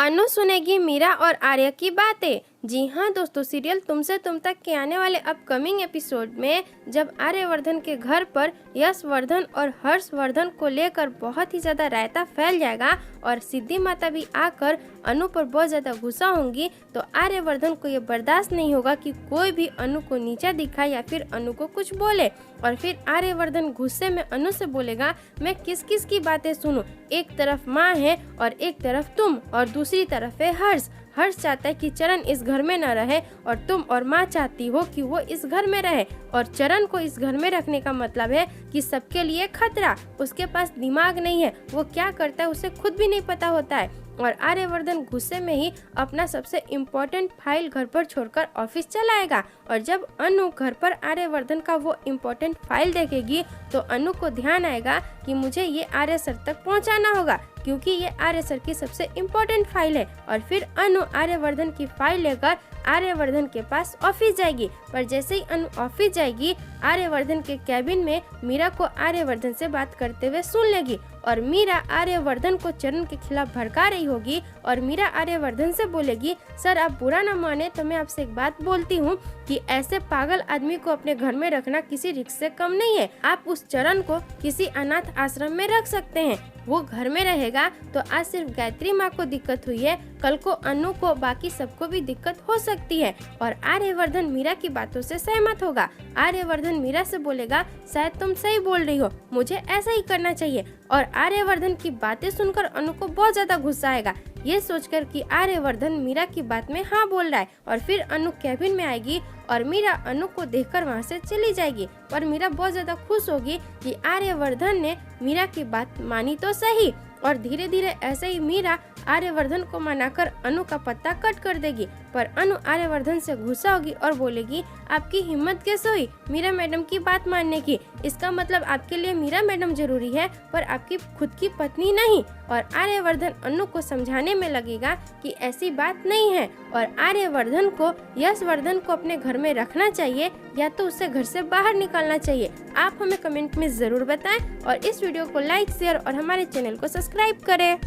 अनु सुनेगी मीरा और आर्या की बातें। जी हाँ दोस्तों, सीरियल तुमसे तुम तक के आने वाले अपकमिंग एपिसोड में जब आर्यवर्धन के घर पर यशवर्धन और हर्षवर्धन को लेकर बहुत ही ज़्यादा रायता फैल जाएगा और सिद्धि माता भी आकर अनु पर बहुत ज़्यादा गुस्सा होंगी, तो आर्यवर्धन को ये बर्दाश्त नहीं होगा कि कोई भी अनु को नीचा दिखाए या फिर अनु को कुछ बोले। और फिर आर्यवर्धन गुस्से में अनु से बोलेगा, मैं किस किस की बातें सुनूं? एक तरफ माँ है और एक तरफ तुम और दूसरी तरफ है हर्ष। हर्ष चाहता है कि चरण इस घर में न रहे और तुम और माँ चाहती हो कि वो इस घर में रहे, और चरण को इस घर में रखने का मतलब है कि सबके लिए खतरा। उसके पास दिमाग नहीं है, वो क्या करता है उसे खुद भी नहीं पता होता है। और आर्यवर्धन गुस्से में ही अपना सबसे इम्पोर्टेंट फाइल घर पर छोड़कर ऑफिस चलाएगा। और जब अनु घर पर आर्यवर्धन का वो इम्पोर्टेंट फाइल देखेगी तो अनु को ध्यान आएगा कि मुझे ये आर्य सर तक पहुंचाना होगा, क्योंकि ये आर्य सर की सबसे इम्पोर्टेंट फाइल है। और फिर अनु आर्यवर्धन की फाइल लेकर आर्यवर्धन के पास ऑफिस जाएगी। पर जैसे ही अनु ऑफिस जाएगी, आर्यवर्धन के कैबिन में मीरा को आर्यवर्धन से बात करते हुए सुन लेगी और मीरा आर्यवर्धन को चरण के खिलाफ भड़का रही होगी। और मीरा आर्यवर्धन से बोलेगी, सर आप बुरा ना माने तो मैं आपसे एक बात बोलती हूँ कि ऐसे पागल आदमी को अपने घर में रखना किसी रिस्क से कम नहीं है। आप उस चरण को किसी अनाथ आश्रम में रख सकते हैं, वो घर में रहेगा तो आज सिर्फ गायत्री माँ को दिक्कत हुई है, कल को अनु को बाकी सबको भी दिक्कत हो सकती है। और आर्यवर्धन मीरा की बातों से सहमत होगा। आर्यवर्धन मीरा से बोलेगा, शायद तुम सही बोल रही हो, मुझे ऐसा ही करना चाहिए। और आर्यवर्धन की बातें सुनकर अनु को बहुत ज्यादा गुस्सा आएगा, ये सोचकर कि आर्यवर्धन मीरा की बात में हाँ बोल रहा है। और फिर अनु कैबिन में आएगी और मीरा अनु को देखकर वहाँ से चली जाएगी। और मीरा बहुत ज्यादा खुश होगी कि आर्यवर्धन ने मीरा की बात मानी तो सही। और धीरे धीरे ऐसे ही मीरा आर्यवर्धन को मनाकर अनु का पत्ता कट कर देगी। पर अनु आर्यवर्धन से गुस्सा होगी और बोलेगी, आपकी हिम्मत कैसे हुई मीरा मैडम की बात मानने की? इसका मतलब आपके लिए मीरा मैडम जरूरी है पर आपकी खुद की पत्नी नहीं। और आर्यवर्धन अनु को समझाने में लगेगा कि ऐसी बात नहीं है और आर्यवर्धन को यशवर्धन को अपने घर में रखना चाहिए या तो उसे घर से बाहर निकालना चाहिए। आप हमें कमेंट में जरूर बताएं और इस वीडियो को लाइक, शेयर और हमारे चैनल को सब्सक्राइब करें।